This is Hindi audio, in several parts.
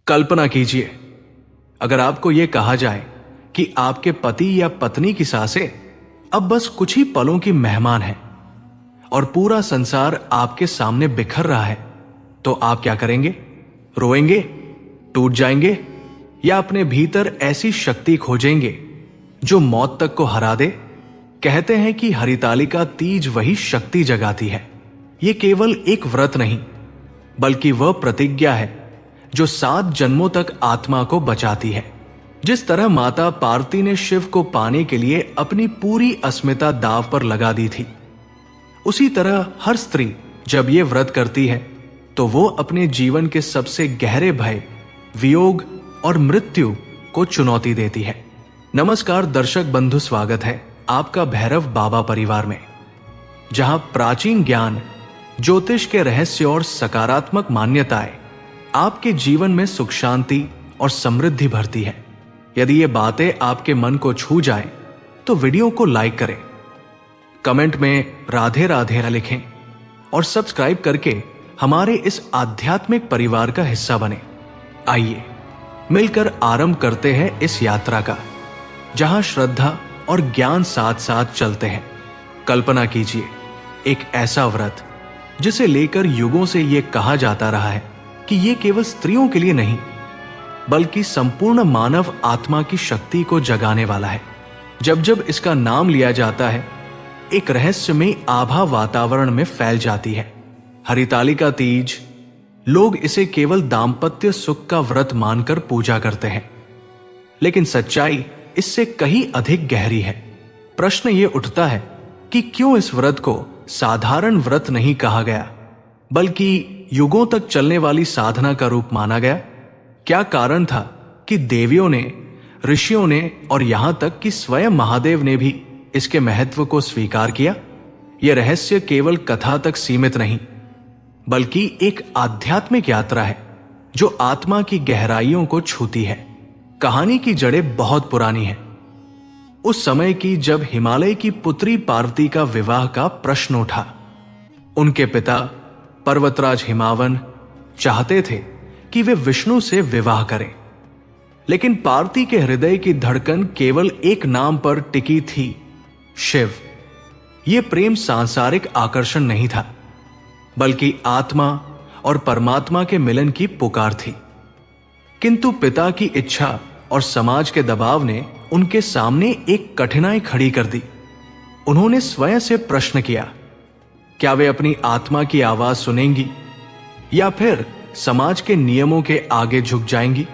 कल्पना कीजिए, अगर आपको यह कहा जाए कि आपके पति या पत्नी की सांसें अब बस कुछ ही पलों की मेहमान हैं और पूरा संसार आपके सामने बिखर रहा है, तो आप क्या करेंगे? रोएंगे, टूट जाएंगे, या अपने भीतर ऐसी शक्ति खोजेंगे जो मौत तक को हरा दे? कहते हैं कि हरितालिका तीज वही शक्ति जगाती है। यह केवल एक व्रत नहीं, बल्कि वह प्रतिज्ञा है जो 7 जन्मों तक आत्मा को बचाती है। जिस तरह माता पार्वती ने शिव को पाने के लिए अपनी पूरी अस्मिता दांव पर लगा दी थी, उसी तरह हर स्त्री जब ये व्रत करती है तो वो अपने जीवन के सबसे गहरे भय, वियोग और मृत्यु को चुनौती देती है। नमस्कार दर्शक बंधु, स्वागत है आपका भैरव बाबा परिवार में, जहां प्राचीन ज्ञान, ज्योतिष के रहस्य और सकारात्मक मान्यताएं आपके जीवन में सुख, शांति और समृद्धि भरती है। यदि ये बातें आपके मन को छू जाएं, तो वीडियो को लाइक करें, कमेंट में राधे राधे लिखें और सब्सक्राइब करके हमारे इस आध्यात्मिक परिवार का हिस्सा बने। आइए मिलकर आरंभ करते हैं इस यात्रा का, जहां श्रद्धा और ज्ञान साथ साथ चलते हैं। कल्पना कीजिए, एक ऐसा व्रत जिसे लेकर युगों से यह कहा जाता रहा है कि यह केवल स्त्रियों के लिए नहीं, बल्कि संपूर्ण मानव आत्मा की शक्ति को जगाने वाला है। जब जब इसका नाम लिया जाता है, एक रहस्यमय आभा वातावरण में फैल जाती है। हरितालिका तीज, लोग इसे केवल दाम्पत्य सुख का व्रत मानकर पूजा करते हैं, लेकिन सच्चाई इससे कहीं अधिक गहरी है। प्रश्न ये उठता है कि क्यों इस व्रत को साधारण व्रत नहीं कहा गया, बल्कि युगों तक चलने वाली साधना का रूप माना गया? क्या कारण था कि देवियों ने, ऋषियों ने और यहां तक कि स्वयं महादेव ने भी इसके महत्व को स्वीकार किया? यह रहस्य केवल कथा तक सीमित नहीं, बल्कि एक आध्यात्मिक यात्रा है जो आत्मा की गहराइयों को छूती है। कहानी की जड़ें बहुत पुरानी हैं। उस समय की जब हिमालय की पुत्री पार्वती का विवाह का प्रश्न उठा। उनके पिता पर्वतराज हिमावन चाहते थे कि वे विष्णु से विवाह करें, लेकिन पार्वती के हृदय की धड़कन केवल एक नाम पर टिकी थी, शिव। यह प्रेम सांसारिक आकर्षण नहीं था, बल्कि आत्मा और परमात्मा के मिलन की पुकार थी। किंतु पिता की इच्छा और समाज के दबाव ने उनके सामने एक कठिनाई खड़ी कर दी। उन्होंने स्वयं से प्रश्न किया, क्या वे अपनी आत्मा की आवाज सुनेंगी या फिर समाज के नियमों के आगे झुक जाएंगी?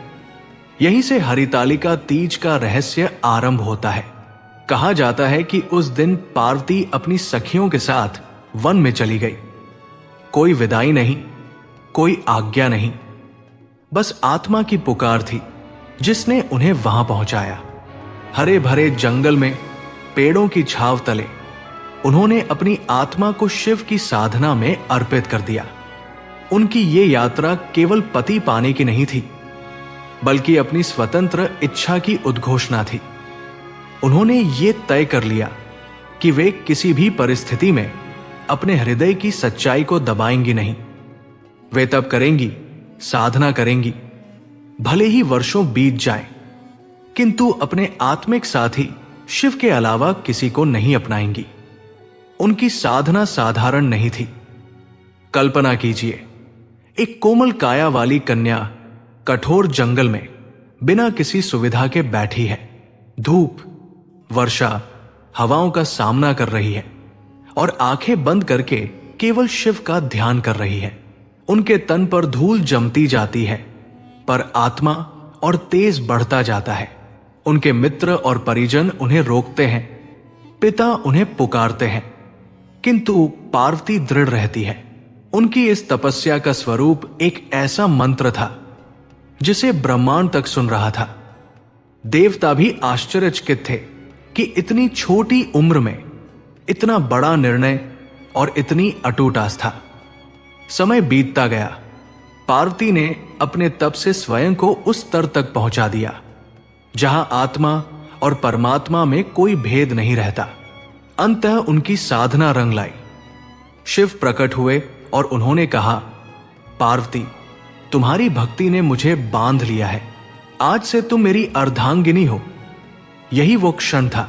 यहीं से हरितालिका तीज का रहस्य आरंभ होता है। कहा जाता है कि उस दिन पार्वती अपनी सखियों के साथ वन में चली गई। कोई विदाई नहीं, कोई आज्ञा नहीं, बस आत्मा की पुकार थी जिसने उन्हें वहां पहुंचाया। हरे भरे जंगल में, पेड़ों की छाव तले उन्होंने अपनी आत्मा को शिव की साधना में अर्पित कर दिया। उनकी ये यात्रा केवल पति पाने की नहीं थी, बल्कि अपनी स्वतंत्र इच्छा की उद्घोषणा थी। उन्होंने ये तय कर लिया कि वे किसी भी परिस्थिति में अपने हृदय की सच्चाई को दबाएंगी नहीं। वे तब करेंगी, साधना करेंगी, भले ही वर्षों बीत जाएं, किंतु अपने आत्मिक साथी शिव के अलावा किसी को नहीं अपनाएंगी। उनकी साधना साधारण नहीं थी। कल्पना कीजिए, एक कोमल काया वाली कन्या कठोर जंगल में बिना किसी सुविधा के बैठी है। धूप, वर्षा, हवाओं का सामना कर रही है और आंखें बंद करके केवल शिव का ध्यान कर रही है। उनके तन पर धूल जमती जाती है, पर आत्मा और तेज बढ़ता जाता है। उनके मित्र और परिजन उन्हें रोकते हैं, पिता उन्हें पुकारते हैं, किंतु पार्वती दृढ़ रहती है। उनकी इस तपस्या का स्वरूप एक ऐसा मंत्र था जिसे ब्रह्मांड तक सुन रहा था। देवता भी आश्चर्यचकित थे कि इतनी छोटी उम्र में इतना बड़ा निर्णय और इतनी अटूट आस्था। समय बीतता गया। पार्वती ने अपने तप से स्वयं को उस स्तर तक पहुंचा दिया जहां आत्मा और परमात्मा में कोई भेद नहीं रहता। अंततः उनकी साधना रंग लाई। शिव प्रकट हुए और उन्होंने कहा, पार्वती, तुम्हारी भक्ति ने मुझे बांध लिया है। आज से तुम मेरी अर्धांगिनी हो। यही वो क्षण था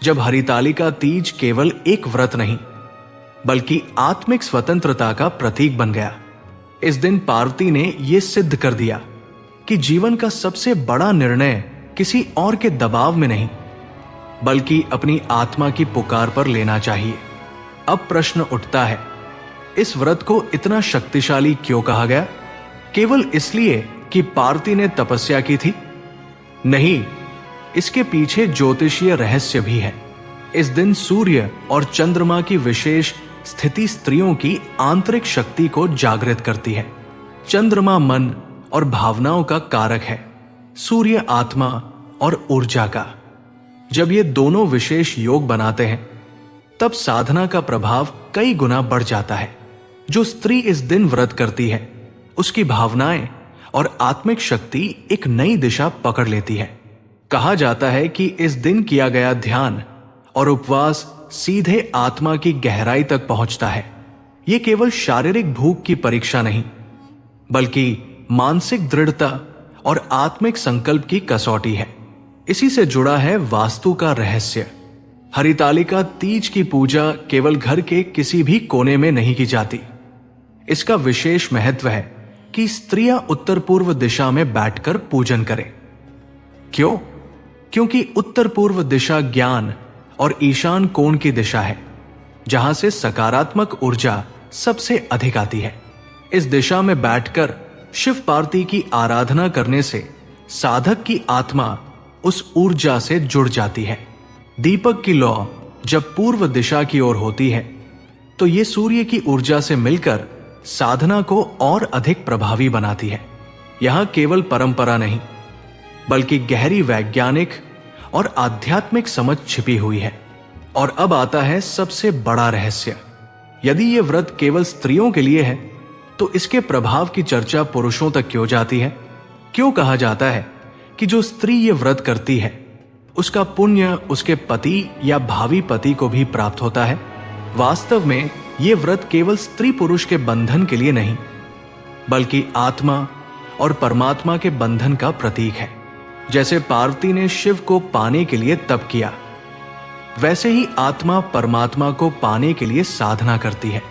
जब हरितालिका तीज केवल एक व्रत नहीं बल्कि आत्मिक स्वतंत्रता का प्रतीक बन गया। इस दिन पार्वती ने यह सिद्ध कर दिया कि जीवन का सबसे बड़ा निर्णय किसी और के दबाव में नहीं बल्कि अपनी आत्मा की पुकार पर लेना चाहिए। अब प्रश्न उठता है, इस व्रत को इतना शक्तिशाली क्यों कहा गया? केवल इसलिए कि पार्वती ने तपस्या की थी? नहीं, इसके पीछे ज्योतिषीय रहस्य भी है। इस दिन सूर्य और चंद्रमा की विशेष स्थिति स्त्रियों की आंतरिक शक्ति को जागृत करती है। चंद्रमा मन और भावनाओं का कारक है, सूर्य आत्मा और ऊर्जा का। जब ये दोनों विशेष योग बनाते हैं तब साधना का प्रभाव कई गुना बढ़ जाता है। जो स्त्री इस दिन व्रत करती है उसकी भावनाएं और आत्मिक शक्ति एक नई दिशा पकड़ लेती है। कहा जाता है कि इस दिन किया गया ध्यान और उपवास सीधे आत्मा की गहराई तक पहुंचता है। यह केवल शारीरिक भूख की परीक्षा नहीं बल्कि मानसिक दृढ़ता और आत्मिक संकल्प की कसौटी है। इसी से जुड़ा है वास्तु का रहस्य। हरितालिका तीज की पूजा केवल घर के किसी भी कोने में नहीं की जाती। इसका विशेष महत्व है कि स्त्रियां उत्तर पूर्व दिशा में बैठकर पूजन करें। क्यों? क्योंकि उत्तर पूर्व दिशा ज्ञान और ईशान कोण की दिशा है जहां से सकारात्मक ऊर्जा सबसे अधिक आती है। इस दिशा में बैठकर शिव पार्वती की आराधना करने से साधक की आत्मा उस ऊर्जा से जुड़ जाती है। दीपक की लौ जब पूर्व दिशा की ओर होती है तो यह सूर्य की ऊर्जा से मिलकर साधना को और अधिक प्रभावी बनाती है। यहां केवल परंपरा नहीं बल्कि गहरी वैज्ञानिक और आध्यात्मिक समझ छिपी हुई है। और अब आता है सबसे बड़ा रहस्य। यदि यह व्रत केवल स्त्रियों के लिए है तो इसके प्रभाव की चर्चा पुरुषों तक क्यों जाती है? क्यों कहा जाता है कि जो स्त्री यह व्रत करती है उसका पुण्य उसके पति या भावी पति को भी प्राप्त होता है? वास्तव में यह व्रत केवल स्त्री पुरुष के बंधन के लिए नहीं बल्कि आत्मा और परमात्मा के बंधन का प्रतीक है। जैसे पार्वती ने शिव को पाने के लिए तप किया, वैसे ही आत्मा परमात्मा को पाने के लिए साधना करती है।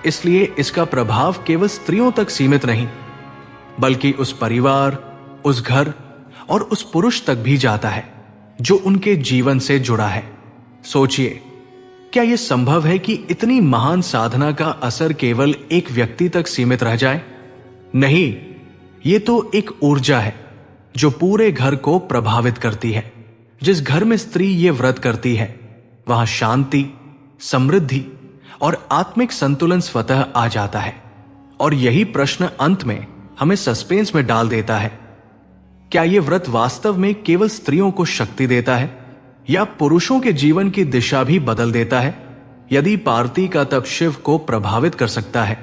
इसलिए इसका प्रभाव केवल स्त्रियों तक सीमित नहीं बल्कि उस परिवार, उस घर और उस पुरुष तक भी जाता है जो उनके जीवन से जुड़ा है। सोचिए, क्या यह संभव है कि इतनी महान साधना का असर केवल एक व्यक्ति तक सीमित रह जाए? नहीं, यह तो एक ऊर्जा है जो पूरे घर को प्रभावित करती है। जिस घर में स्त्री ये व्रत करती है वहां शांति, समृद्धि और आत्मिक संतुलन स्वतः आ जाता है। और यही प्रश्न अंत में हमें सस्पेंस में डाल देता है, क्या यह व्रत वास्तव में केवल स्त्रियों को शक्ति देता है या पुरुषों के जीवन की दिशा भी बदल देता है? यदि पार्वती का तप शिव को प्रभावित कर सकता है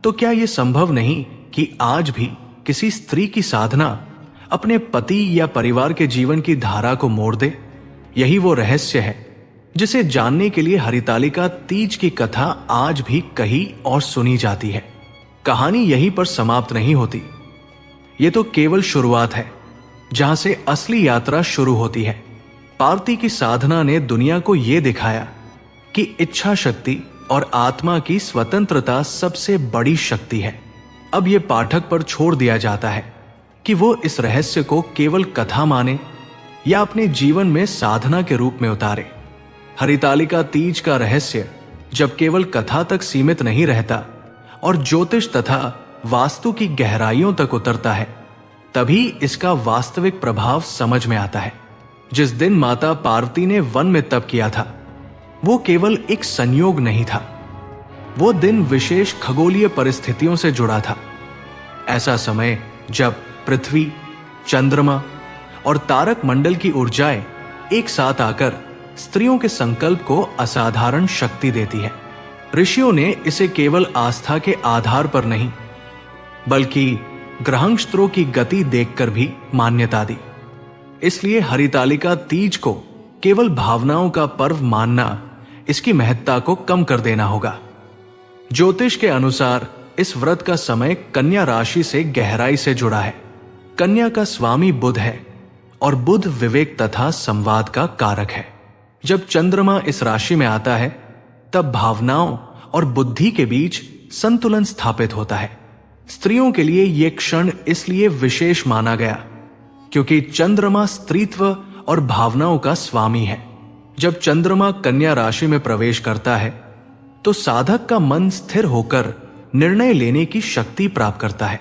तो क्या यह संभव नहीं कि आज भी किसी स्त्री की साधना अपने पति या परिवार के जीवन की धारा को मोड़ दे? यही वो रहस्य है जिसे जानने के लिए हरितालिका तीज की कथा आज भी कही और सुनी जाती है। कहानी यहीं पर समाप्त नहीं होती। ये तो केवल शुरुआत है जहां से असली यात्रा शुरू होती है। पार्वती की साधना ने दुनिया को यह दिखाया कि इच्छा शक्ति और आत्मा की स्वतंत्रता सबसे बड़ी शक्ति है। अब यह पाठक पर छोड़ दिया जाता है कि वो इस रहस्य को केवल कथा माने या अपने जीवन में साधना के रूप में उतारे। हरितालिका तीज का रहस्य जब केवल कथा तक सीमित नहीं रहता और ज्योतिष तथा वास्तु की गहराइयों तक उतरता है, तभी इसका वास्तविक प्रभाव समझ में आता है। जिस दिन माता पार्वती ने वन में तप किया था वो केवल एक संयोग नहीं था, वो दिन विशेष खगोलीय परिस्थितियों से जुड़ा था। ऐसा समय जब पृथ्वी, चंद्रमा और तारक मंडल की ऊर्जाएं एक साथ आकर स्त्रियों के संकल्प को असाधारण शक्ति देती है। ऋषियों ने इसे केवल आस्था के आधार पर नहीं बल्कि ग्रहांशत्रों की गति देखकर भी मान्यता दी। इसलिए हरितालिका तीज को केवल भावनाओं का पर्व मानना इसकी महत्ता को कम कर देना होगा। ज्योतिष के अनुसार इस व्रत का समय कन्या राशि से गहराई से जुड़ा है। कन्या का स्वामी बुध है और बुध विवेक तथा संवाद का कारक है। जब चंद्रमा इस राशि में आता है तब भावनाओं और बुद्धि के बीच संतुलन स्थापित होता है। स्त्रियों के लिए यह क्षण इसलिए विशेष माना गया क्योंकि चंद्रमा स्त्रीत्व और भावनाओं का स्वामी है। जब चंद्रमा कन्या राशि में प्रवेश करता है तो साधक का मन स्थिर होकर निर्णय लेने की शक्ति प्राप्त करता है।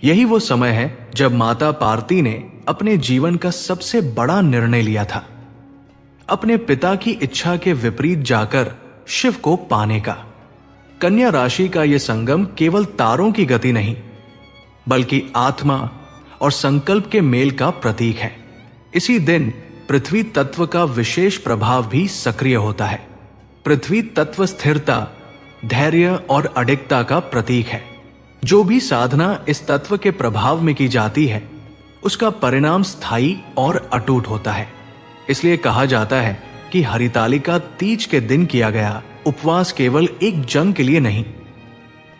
यही वो समय है जब माता पार्वती ने अपने जीवन का सबसे बड़ा निर्णय लिया था, अपने पिता की इच्छा के विपरीत जाकर शिव को पाने का। कन्या राशि का यह संगम केवल तारों की गति नहीं बल्कि आत्मा और संकल्प के मेल का प्रतीक है। इसी दिन पृथ्वी तत्व का विशेष प्रभाव भी सक्रिय होता है। पृथ्वी तत्व स्थिरता, धैर्य और अडिगता का प्रतीक है। जो भी साधना इस तत्व के प्रभाव में की जाती है उसका परिणाम स्थायी और अटूट होता है। इसलिए कहा जाता है कि हरितालिका तीज के दिन किया गया उपवास केवल एक जन्म के लिए नहीं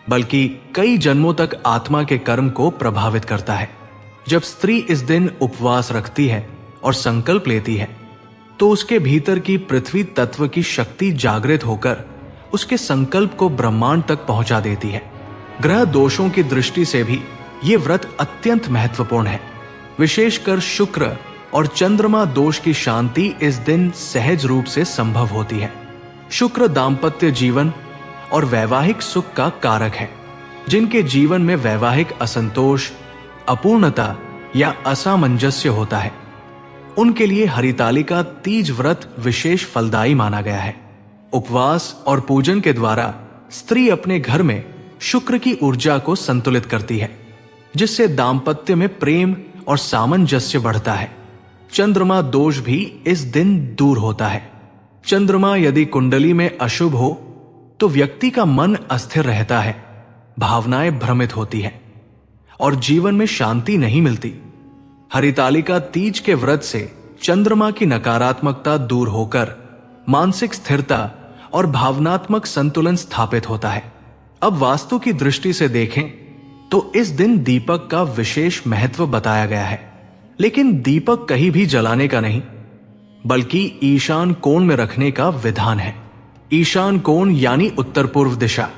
बल्कि कई जन्मों तक आत्मा के कर्म को प्रभावित करता है। जब स्त्री इस दिन उपवास रखती है और संकल्प लेती है तो उसके भीतर की पृथ्वी तत्व की शक्ति जागृत होकर उसके संकल्प को ब्रह्मांड तक पहुंचा देती है। ग्रह दोषों की दृष्टि से भी ये व्रत अत्यंत महत्वपूर्ण है। विशेषकर शुक्र और चंद्रमा दोष की शांति इस दिन सहज रूप से संभव होती है। शुक्र दाम्पत्य जीवन और वैवाहिक सुख का कारक है। जिनके जीवन में वैवाहिक असंतोष, अपूर्णता या असामंजस्य होता है उनके लिए हरितालिका तीज व्रत विशेष फलदायी माना गया है। उपवास और पूजन के द्वारा स्त्री अपने घर में शुक्र की ऊर्जा को संतुलित करती है जिससे दाम्पत्य में प्रेम और सामंजस्य बढ़ता है। चंद्रमा दोष भी इस दिन दूर होता है। चंद्रमा यदि कुंडली में अशुभ हो तो व्यक्ति का मन अस्थिर रहता है, भावनाएं भ्रमित होती हैं और जीवन में शांति नहीं मिलती। हरितालिका तीज के व्रत से चंद्रमा की नकारात्मकता दूर होकर मानसिक स्थिरता और भावनात्मक संतुलन स्थापित होता है। अब वास्तु की दृष्टि से देखें तो इस दिन दीपक का विशेष महत्व बताया गया है। लेकिन दीपक कहीं भी जलाने का नहीं बल्कि ईशान कोण में रखने का विधान है। ईशान कोण यानी उत्तर पूर्व दिशा।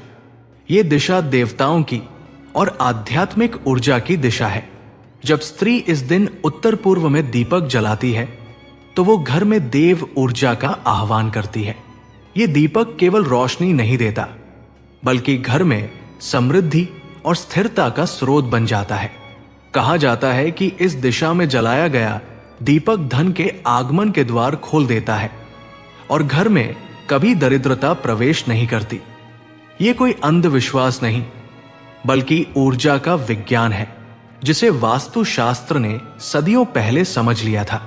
ये दिशा देवताओं की और आध्यात्मिक ऊर्जा की दिशा है। जब स्त्री इस दिन उत्तर पूर्व में दीपक जलाती है तो वो घर में देव ऊर्जा का आह्वान करती है। ये दीपक केवल रोशनी नहीं देता बल्कि घर में समृद्धि और स्थिरता का स्रोत बन जाता है। कहा जाता है कि इस दिशा में जलाया गया दीपक धन के आगमन के द्वार खोल देता है और घर में कभी दरिद्रता प्रवेश नहीं करती। ये कोई अंधविश्वास नहीं बल्कि ऊर्जा का विज्ञान है जिसे वास्तुशास्त्र ने सदियों पहले समझ लिया था।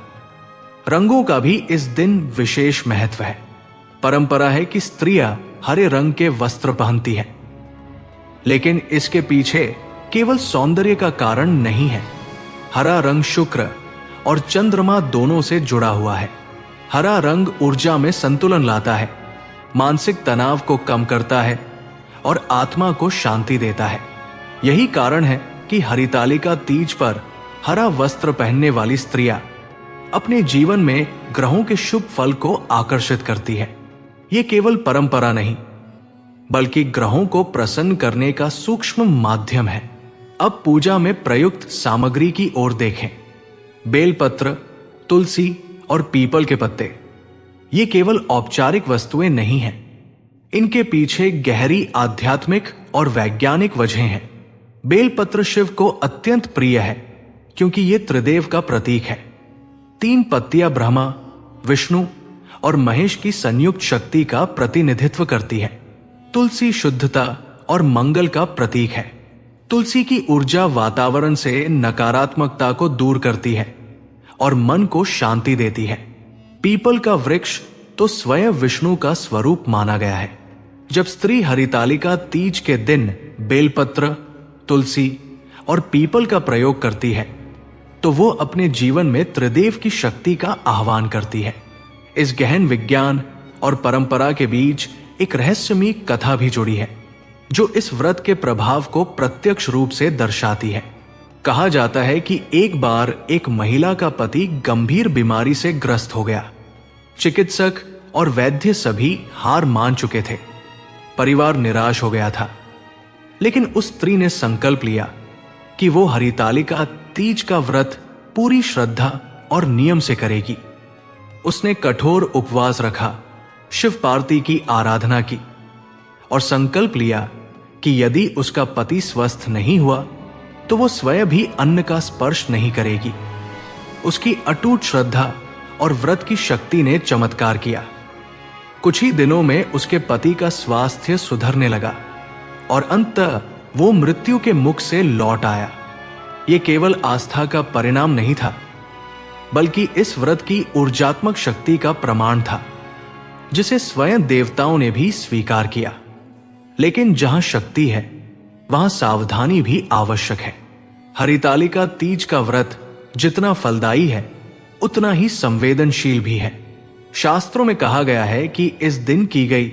रंगों का भी इस दिन विशेष महत्व है। परंपरा है कि स्त्रियां हरे रंग के वस्त्र पहनती हैं, लेकिन इसके पीछे केवल सौंदर्य का कारण नहीं है। हरा रंग शुक्र और चंद्रमा दोनों से जुड़ा हुआ है। हरा रंग ऊर्जा में संतुलन लाता है, मानसिक तनाव को कम करता है और आत्मा को शांति देता है। यही कारण है कि हरितालिका तीज पर हरा वस्त्र पहनने वाली स्त्रियां अपने जीवन में ग्रहों के शुभ फल को आकर्षित करती है। ये केवल परंपरा नहीं बल्कि ग्रहों को प्रसन्न करने का सूक्ष्म माध्यम है। अब पूजा में प्रयुक्त सामग्री की ओर देखें। बेलपत्र, तुलसी और पीपल के पत्ते ये केवल औपचारिक वस्तुएं नहीं हैं। इनके पीछे गहरी आध्यात्मिक और वैज्ञानिक वजहें हैं। बेलपत्र शिव को अत्यंत प्रिय है क्योंकि ये त्रिदेव का प्रतीक है। 3 पत्तियां ब्रह्मा, विष्णु और महेश की संयुक्त शक्ति का प्रतिनिधित्व करती है। तुलसी शुद्धता और मंगल का प्रतीक है। तुलसी की ऊर्जा वातावरण से नकारात्मकता को दूर करती है और मन को शांति देती है। पीपल का वृक्ष तो स्वयं विष्णु का स्वरूप माना गया है। जब स्त्री हरितालिका तीज के दिन बेलपत्र, तुलसी और पीपल का प्रयोग करती है तो वो अपने जीवन में त्रिदेव की शक्ति का आह्वान करती है। इस गहन विज्ञान और परंपरा के बीच एक रहस्यमयी कथा भी जुड़ी है। जो इस व्रत के प्रभाव को प्रत्यक्ष रूप से दर्शाती है। कहा जाता है कि एक बार एक महिला का पति गंभीर बीमारी से ग्रस्त हो गया। चिकित्सक और वैद्य सभी हार मान चुके थे। परिवार निराश हो गया था, लेकिन उस स्त्री ने संकल्प लिया कि वो हरितालिका तीज का व्रत पूरी श्रद्धा और नियम से करेगी। उसने कठोर उपवास रखा, शिव पार्वती की आराधना की और संकल्प लिया कि यदि उसका पति स्वस्थ नहीं हुआ तो वो स्वयं भी अन्न का स्पर्श नहीं करेगी। उसकी अटूट श्रद्धा और व्रत की शक्ति ने चमत्कार किया। कुछ ही दिनों में उसके पति का स्वास्थ्य सुधरने लगा और अंततः वो मृत्यु के मुख से लौट आया। ये केवल आस्था का परिणाम नहीं था, बल्कि इस व्रत की ऊर्जात्मक शक्ति का प्रमाण था, जिसे स्वयं देवताओं ने भी स्वीकार किया। लेकिन जहां शक्ति है वहां सावधानी भी आवश्यक है। हरितालिका तीज का व्रत जितना फलदायी है उतना ही संवेदनशील भी है। शास्त्रों में कहा गया है कि इस दिन की गई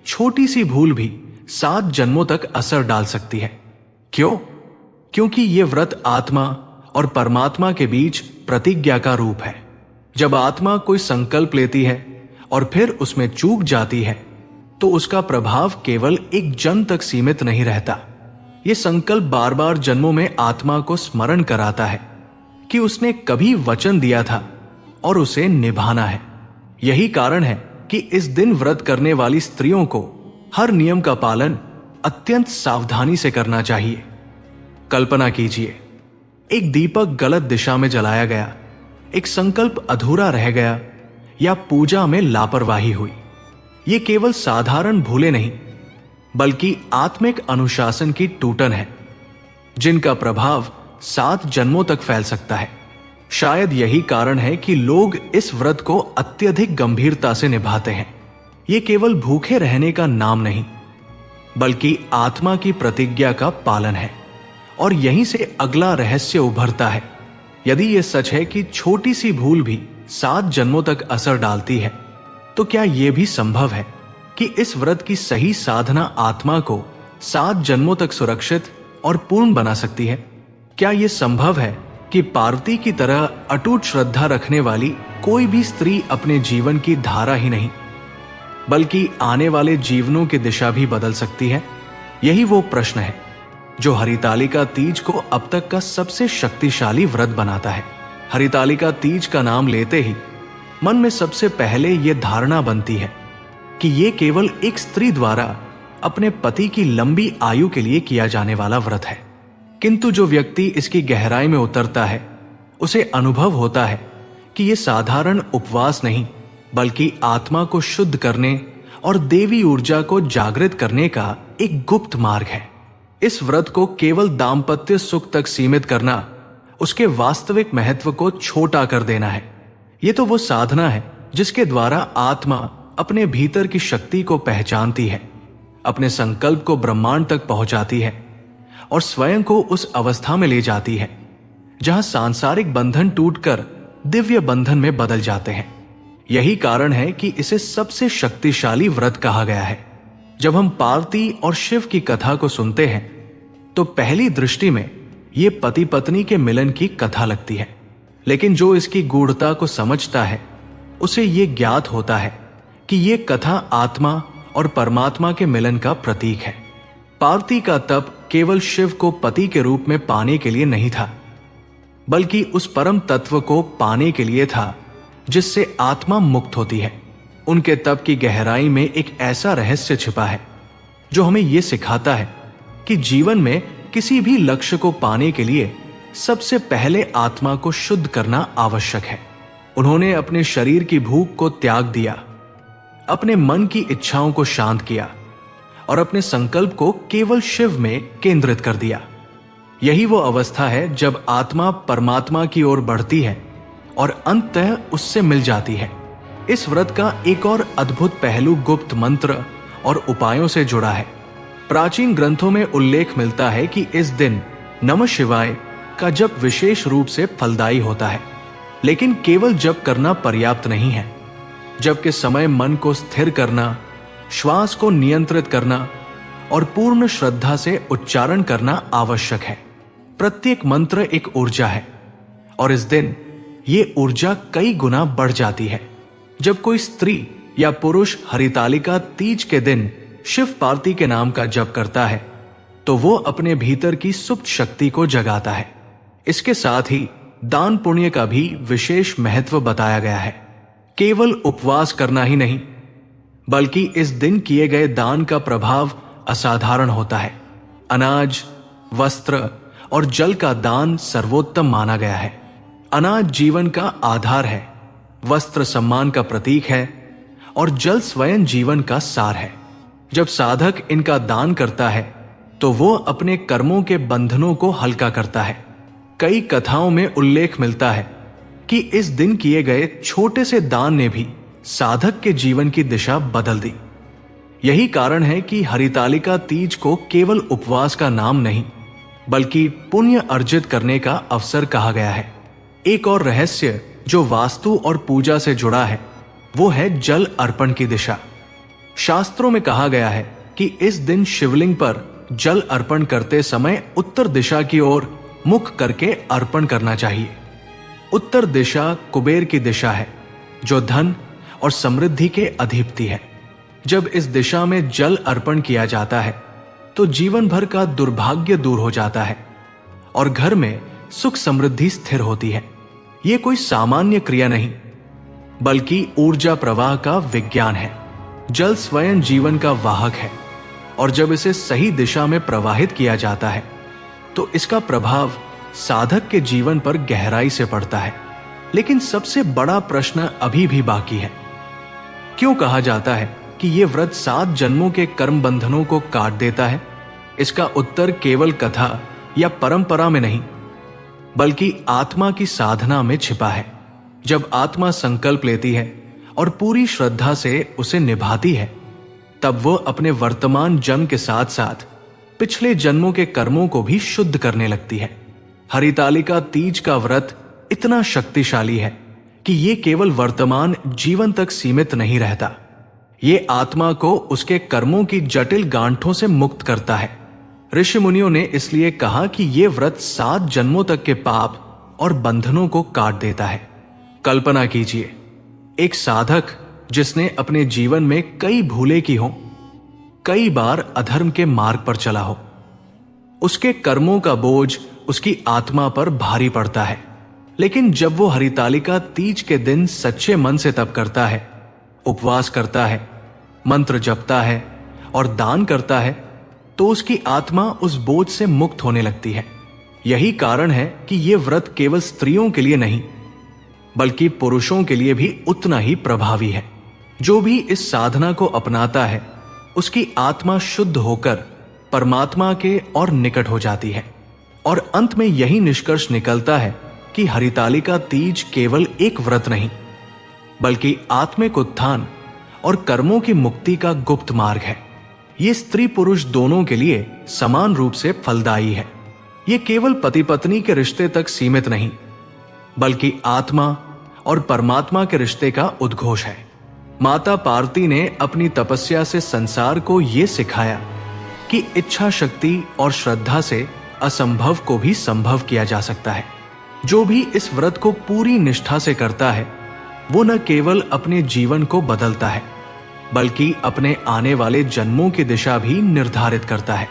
छोटी सी भूल भी 7 जन्मों तक असर डाल सकती है। क्यों? क्योंकि यह व्रत आत्मा और परमात्मा के बीच प्रतिज्ञा का रूप है। जब आत्मा कोई संकल्प लेती है और फिर उसमें चूक जाती है तो उसका प्रभाव केवल एक जन्म तक सीमित नहीं रहता। यह संकल्प बार बार जन्मों में आत्मा को स्मरण कराता है कि उसने कभी वचन दिया था और उसे निभाना है। यही कारण है कि इस दिन व्रत करने वाली स्त्रियों को हर नियम का पालन अत्यंत सावधानी से करना चाहिए। कल्पना कीजिए, एक दीपक गलत दिशा में जलाया गया, एक संकल्प अधूरा रह गया या पूजा में लापरवाही हुई। ये केवल साधारण भूलें नहीं, बल्कि आत्मिक अनुशासन की टूटन है, जिनका प्रभाव 7 जन्मों तक फैल सकता है। शायद यही कारण है कि लोग इस व्रत को अत्यधिक गंभीरता से निभाते हैं। ये केवल भूखे रहने का नाम नहीं, बल्कि आत्मा की प्रतिज्ञा का पालन है। और यहीं से अगला रहस्य उभरता है। यदि यह सच है कि छोटी सी भूल भी 7 जन्मों तक असर डालती है, तो क्या यह भी संभव है कि इस व्रत की सही साधना आत्मा को 7 जन्मों तक सुरक्षित और पूर्ण बना सकती है? क्या यह संभव है कि पार्वती की तरह अटूट श्रद्धा रखने वाली कोई भी स्त्री अपने जीवन की धारा ही नहीं, बल्कि आने वाले जीवनों की दिशा भी बदल सकती है? यही वो प्रश्न है जो हरितालिका तीज को अब तक का सबसे शक्तिशाली व्रत बनाता है। हरितालिका तीज का नाम लेते ही मन में सबसे पहले यह धारणा बनती है कि यह केवल एक स्त्री द्वारा अपने पति की लंबी आयु के लिए किया जाने वाला व्रत है। किंतु जो व्यक्ति इसकी गहराई में उतरता है, उसे अनुभव होता है कि यह साधारण उपवास नहीं, बल्कि आत्मा को शुद्ध करने और देवी ऊर्जा को जागृत करने का एक गुप्त मार्ग है। इस व्रत को केवल दाम्पत्य सुख तक सीमित करना उसके वास्तविक महत्व को छोटा कर देना है। यह तो वो साधना है जिसके द्वारा आत्मा अपने भीतर की शक्ति को पहचानती है, अपने संकल्प को ब्रह्मांड तक पहुंचाती है और स्वयं को उस अवस्था में ले जाती है जहां सांसारिक बंधन टूटकर दिव्य बंधन में बदल जाते हैं। यही कारण है कि इसे सबसे शक्तिशाली व्रत कहा गया है। जब हम पार्वती और शिव की कथा को सुनते हैं तो पहली दृष्टि में यह पति पत्नी के मिलन की कथा लगती है, लेकिन जो इसकी गूढ़ता को समझता है उसे यह ज्ञात होता है कि यह कथा आत्मा और परमात्मा के मिलन का प्रतीक है। पार्वती का तप केवल शिव को पति के रूप में पाने के लिए नहीं था, बल्कि उस परम तत्व को पाने के लिए था जिससे आत्मा मुक्त होती है। उनके तप की गहराई में एक ऐसा रहस्य छिपा है जो हमें यह सिखाता है कि जीवन में किसी भी लक्ष्य को पाने के लिए सबसे पहले आत्मा को शुद्ध करना आवश्यक है। उन्होंने अपने शरीर की भूख को त्याग दिया, अपने मन की इच्छाओं को शांत किया और अपने संकल्प को केवल शिव में केंद्रित कर दिया। यही वो अवस्था है जब आत्मा परमात्मा की ओर बढ़ती है और अंततः उससे मिल जाती है। इस व्रत का एक और अद्भुत पहलू गुप्त मंत्र और उपायों से जुड़ा है। प्राचीन ग्रंथों में उल्लेख मिलता है कि इस दिन नमः शिवाय का जप विशेष रूप से फलदायी होता है, लेकिन केवल जप करना पर्याप्त नहीं है। जप के समय मन को स्थिर करना, श्वास को नियंत्रित करना और पूर्ण श्रद्धा से उच्चारण करना आवश्यक है। प्रत्येक मंत्र एक ऊर्जा है और इस दिन ये ऊर्जा कई गुना बढ़ जाती है। जब कोई स्त्री या पुरुष हरितालिका तीज के दिन शिव पार्वती के नाम का जप करता है तो वो अपने भीतर की सुप्त शक्ति को जगाता है। इसके साथ ही दान पुण्य का भी विशेष महत्व बताया गया है। केवल उपवास करना ही नहीं बल्कि इस दिन किए गए दान का प्रभाव असाधारण होता है। अनाज, वस्त्र और जल का दान सर्वोत्तम माना गया है। अनाज जीवन का आधार है, वस्त्र सम्मान का प्रतीक है और जल स्वयं जीवन का सार है। जब साधक इनका दान करता है तो वो अपने कर्मों के बंधनों को हल्का करता है। कई कथाओं में उल्लेख मिलता है कि इस दिन किए गए छोटे से दान ने भी साधक के जीवन की दिशा बदल दी। यही कारण है कि हरितालिका तीज को केवल उपवास का नाम नहीं बल्कि पुण्य अर्जित करने का अवसर कहा गया है। एक और रहस्य जो वास्तु और पूजा से जुड़ा है वो है जल अर्पण की दिशा। शास्त्रों में कहा गया है कि इस दिन शिवलिंग पर जल अर्पण करते समय उत्तर दिशा की ओर मुख करके अर्पण करना चाहिए। उत्तर दिशा कुबेर की दिशा है जो धन और समृद्धि के अधिपति है। जब इस दिशा में जल अर्पण किया जाता है तो जीवन भर का दुर्भाग्य दूर हो जाता है और घर में सुख समृद्धि स्थिर होती है। यह कोई सामान्य क्रिया नहीं बल्कि ऊर्जा प्रवाह का विज्ञान है। जल स्वयं जीवन का वाहक है और जब इसे सही दिशा में प्रवाहित किया जाता है तो इसका प्रभाव साधक के जीवन पर गहराई से पड़ता है। लेकिन सबसे बड़ा प्रश्न अभी भी बाकी है। क्यों कहा जाता है कि यह व्रत 7 जन्मों के कर्म बंधनों को काट देता है? इसका उत्तर केवल कथा या परंपरा में नहीं बल्कि आत्मा की साधना में छिपा है। जब आत्मा संकल्प लेती है और पूरी श्रद्धा से उसे निभाती है तब वो अपने वर्तमान जन्म के साथ साथ पिछले जन्मों के कर्मों को भी शुद्ध करने लगती है। हरितालिका तीज का व्रत इतना शक्तिशाली है कि ये केवल वर्तमान जीवन तक सीमित नहीं रहता। ये आत्मा को उसके कर्मों की जटिल गांठों से मुक्त करता है। ऋषि मुनियों ने इसलिए कहा कि यह व्रत 7 जन्मों तक के पाप और बंधनों को काट देता है। कल्पना कीजिए, एक साधक जिसने अपने जीवन में कई भूलें की हों, कई बार अधर्म के मार्ग पर चला हो, उसके कर्मों का बोझ उसकी आत्मा पर भारी पड़ता है। लेकिन जब वो हरितालिका तीज के दिन सच्चे मन से तप करता है, उपवास करता है, मंत्र जपता है और दान करता है तो उसकी आत्मा उस बोझ से मुक्त होने लगती है। यही कारण है कि यह व्रत केवल स्त्रियों के लिए नहीं बल्कि पुरुषों के लिए भी उतना ही प्रभावी है। जो भी इस साधना को अपनाता है उसकी आत्मा शुद्ध होकर परमात्मा के और निकट हो जाती है। और अंत में यही निष्कर्ष निकलता है कि हरितालिका तीज केवल एक व्रत नहीं बल्कि आत्मिक उत्थान और कर्मों की मुक्ति का गुप्त मार्ग है। ये स्त्री पुरुष दोनों के लिए समान रूप से फलदायी है। ये केवल पति पत्नी के रिश्ते तक सीमित नहीं बल्कि आत्मा और परमात्मा के रिश्ते का उद्घोष है। माता पार्वती ने अपनी तपस्या से संसार को यह सिखाया कि इच्छा शक्ति और श्रद्धा से असंभव को भी संभव किया जा सकता है। जो भी इस व्रत को पूरी निष्ठा से करता है वो न केवल अपने जीवन को बदलता है बल्कि अपने आने वाले जन्मों की दिशा भी निर्धारित करता है।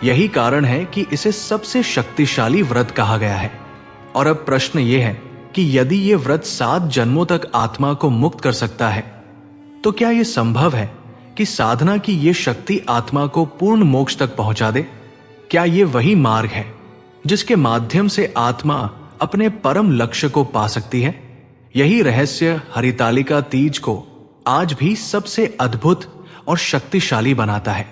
यही कारण है कि इसे सबसे शक्तिशाली व्रत कहा गया है। और अब प्रश्न यह है कि यदि यह व्रत 7 जन्मों तक आत्मा को मुक्त कर सकता है तो क्या यह संभव है कि साधना की यह शक्ति आत्मा को पूर्ण मोक्ष तक पहुंचा दे? क्या यह वही मार्ग है जिसके माध्यम से आत्मा अपने परम लक्ष्य को पा सकती है? यही रहस्य हरितालिका तीज को आज भी सबसे अद्भुत और शक्तिशाली बनाता है।